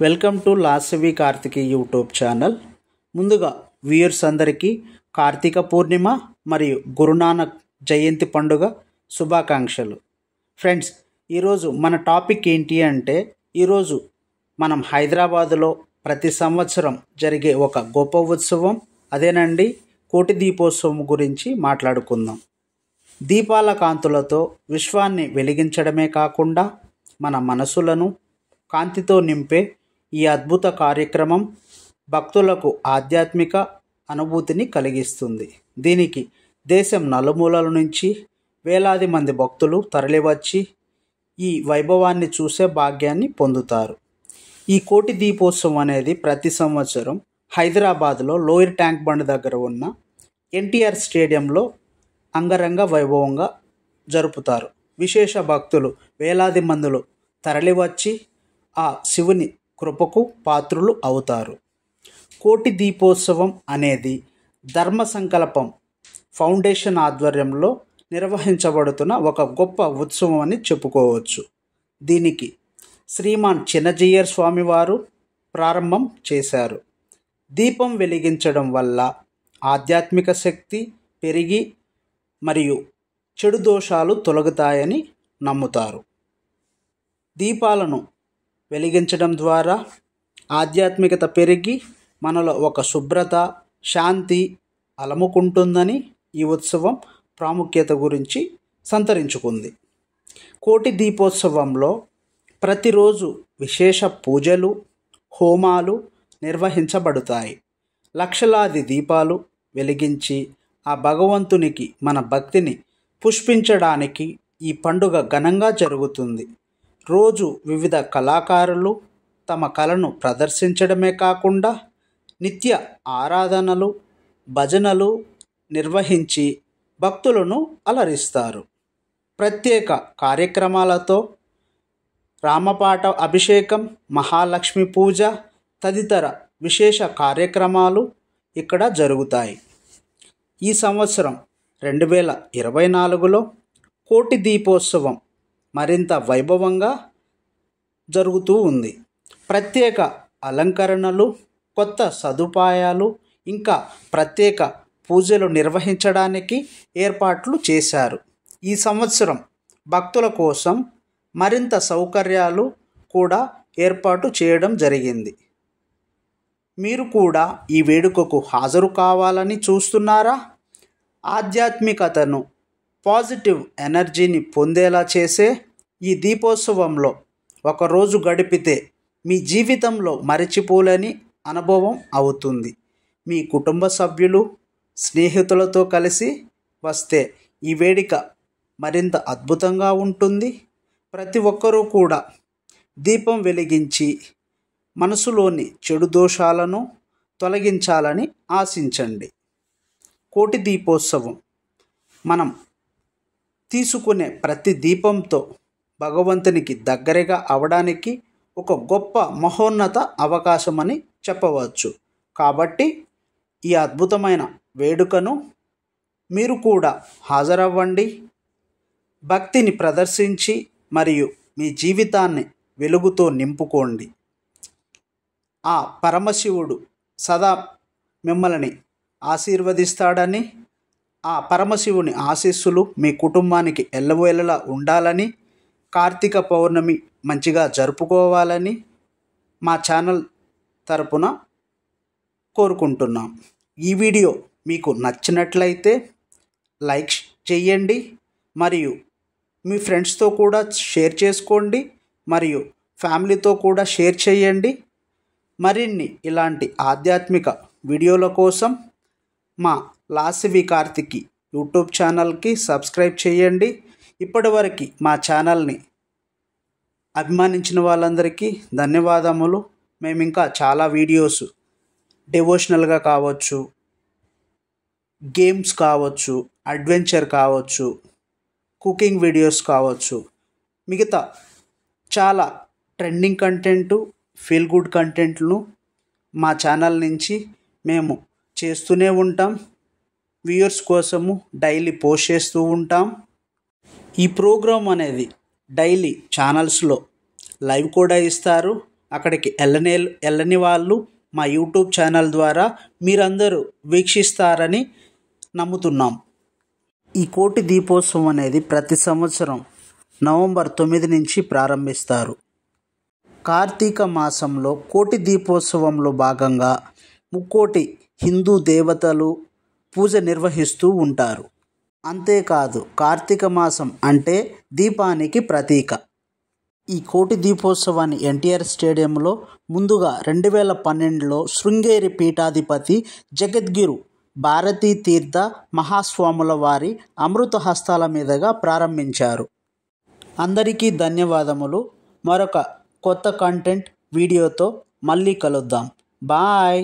Welcome to లాస్వి కార్తికి YouTube channel. ముందుగా వ్యూయర్స్ అందరికీ కార్తీక పూర్ణిమ మరియు గురునానక్ జయంతి పండుగ శుభాకాంక్షలు. ఫ్రెండ్స్, ఈరోజు మన టాపిక్ ఏంటి అంటే, ఈరోజు మనం హైదరాబాదులో ప్రతి సంవత్సరం జరిగే ఒక గొప్ప ఉత్సవం, అదేనండి కోటి దీపోత్సవం గురించి మాట్లాడుకుందాం. దీపాల కాంతులతో విశ్వాన్ని వెలిగించడమే కాకుండా మన మనసులను కాంతితో నింపే ఈ అద్భుత కార్యక్రమం భక్తులకు ఆధ్యాత్మిక అనుభూతిని కలిగిస్తుంది. దీనికి దేశం నలుమూలల నుంచి వేలాది మంది భక్తులు తరలివచ్చి ఈ వైభవాన్ని చూసే భాగ్యాన్ని పొందుతారు. ఈ కోటి దీపోత్సవం అనేది ప్రతి సంవత్సరం హైదరాబాద్లో లోయర్ ట్యాంక్ బండ్ దగ్గర ఉన్న ఎన్టీఆర్ స్టేడియంలో అంగరంగ వైభవంగా జరుపుతారు. విశేష భక్తులు వేలాది మందులు తరలివచ్చి ఆ శివుని కృపకు పాత్రులు అవుతారు. కోటి దీపోత్సవం అనేది ధర్మ సంకల్పం ఫౌండేషన్ ఆధ్వర్యంలో నిర్వహించబడుతున్న ఒక గొప్ప ఉత్సవం అని చెప్పుకోవచ్చు. దీనికి శ్రీమాన్ చిన్నజీయర్ స్వామివారు ప్రారంభం చేశారు. దీపం వెలిగించడం వల్ల ఆధ్యాత్మిక శక్తి పెరిగి మరియు చెడు దోషాలు తొలగుతాయని నమ్ముతారు. దీపాలను వెలిగించడం ద్వారా ఆధ్యాత్మికత పెరిగి మనలో ఒక శుభ్రత, శాంతి అలముకుంటుందని ఈ ఉత్సవం ప్రాముఖ్యత గురించి సంతరించుకుంది. కోటి దీపోత్సవంలో ప్రతిరోజు విశేష పూజలు, హోమాలు నిర్వహించబడతాయి. లక్షలాది దీపాలు వెలిగించి ఆ భగవంతునికి మన భక్తిని పుష్పించడానికి ఈ పండుగ ఘనంగా జరుగుతుంది. రోజు వివిధ కళాకారులు తమ కళను ప్రదర్శించడమే కాకుండా నిత్య ఆరాధనలు, భజనలు నిర్వహించి భక్తులను అలరిస్తారు. ప్రత్యేక కార్యక్రమాలతో రామపాట అభిషేకం, మహాలక్ష్మి పూజ తదితర విశేష కార్యక్రమాలు ఇక్కడ జరుగుతాయి. ఈ సంవత్సరం 2024లో కోటి దీపోత్సవం మరింత వైభవంగా జరుగుతూ ఉంది. ప్రత్యేక అలంకరణలు, కొత్త సదుపాయాలు, ఇంకా ప్రత్యేక పూజలు నిర్వహించడానికి ఏర్పాట్లు చేశారు. ఈ సంవత్సరం భక్తుల కోసం మరింత సౌకర్యాలు కూడా ఏర్పాటు చేయడం జరిగింది. మీరు కూడా ఈ వేడుకకు హాజరు కావాలని చూస్తున్నారా? ఆధ్యాత్మికతను, పాజిటివ్ ఎనర్జీని పొందేలా చేసే ఈ దీపోత్సవంలో ఒకరోజు గడిపితే మీ జీవితంలో మరచిపోలేని అనుభవం అవుతుంది. మీ కుటుంబ సభ్యులు, స్నేహితులతో కలిసి వస్తే ఈ వేడుక మరింత అద్భుతంగా ఉంటుంది. ప్రతి ఒక్కరూ కూడా దీపం వెలిగించి మనసులోని చెడు దోషాలను తొలగించాలని ఆశించండి. కోటి దీపోత్సవం మనం తీసుకునే ప్రతి దీపంతో భగవంతునికి దగ్గరగా అవడానికి ఒక గొప్ప మహోన్నత అవకాశమని చెప్పవచ్చు. కాబట్టి ఈ అద్భుతమైన వేడుకను మీరు కూడా హాజరవ్వండి. భక్తిని ప్రదర్శించి మరియు మీ జీవితాన్ని వెలుగుతో నింపుకోండి. ఆ పరమశివుడు సదా మిమ్మల్ని ఆశీర్వదిస్తాడని, ఆ పరమశివుని ఆశీస్సులు మీ కుటుంబానికి ఎల్లవేళలా ఉండాలని, కార్తీక పౌర్ణమి మంచిగా జరుపుకోవాలని మా ఛానల్ తరపున కోరుకుంటున్నాం. ఈ వీడియో మీకు నచ్చినట్లయితే లైక్ చేయండి మరియు మీ ఫ్రెండ్స్తో కూడా షేర్ చేసుకోండి మరియు ఫ్యామిలీతో కూడా షేర్ చేయండి. మరిన్ని ఇలాంటి ఆధ్యాత్మిక వీడియోల కోసం మా లాస్వి కార్తికి యూట్యూబ్ ఛానల్కి సబ్స్క్రైబ్ చేయండి. ఇప్పటివరకు మా ఛానల్ని అభిమానించిన వాళ్ళందరికీ ధన్యవాదములు. మేము ఇంకా చాలా వీడియోస్ డివోషనల్గా కావచ్చు, గేమ్స్ కావచ్చు, అడ్వెంచర్ కావచ్చు, కుకింగ్ వీడియోస్ కావచ్చు, మిగతా చాలా ట్రెండింగ్ కంటెంటు, ఫీల్ గుడ్ కంటెంట్ను మా ఛానల్ నుంచి మేము చేస్తూనే ఉంటాం. వ్యూయర్స్ కోసము డైలీ పోస్ట్ చేస్తూ ఉంటాం. ఈ ప్రోగ్రాం అనేది డైలీ ఛానల్స్లో లైవ్ కూడా ఇస్తారు. అక్కడికి వెళ్ళని వాళ్ళు మా యూట్యూబ్ ఛానల్ ద్వారా మీరందరూ వీక్షిస్తారని నమ్ముతున్నాం. ఈ కోటి దీపోత్సవం అనేది ప్రతి సంవత్సరం నవంబర్ 9 నుంచి ప్రారంభిస్తారు. కార్తీక మాసంలో కోటి దీపోత్సవంలో భాగంగా ముక్కోటి హిందూ దేవతలు పూజ నిర్వహిస్తూ ఉంటారు. అంతేకాదు కార్తీక మాసం అంటే దీపానికి ప్రతీక. ఈ కోటి దీపోత్సవాన్ని ఎన్టీఆర్ స్టేడియంలో ముందుగా 2012లో శృంగేరి పీఠాధిపతి జగద్గురు భారతీ తీర్థ మహాస్వాముల వారి అమృత హస్తాల మీదుగా ప్రారంభించారు. అందరికీ ధన్యవాదములు. మరొక కొత్త కంటెంట్ వీడియోతో మళ్ళీ కలుద్దాం. బాయ్.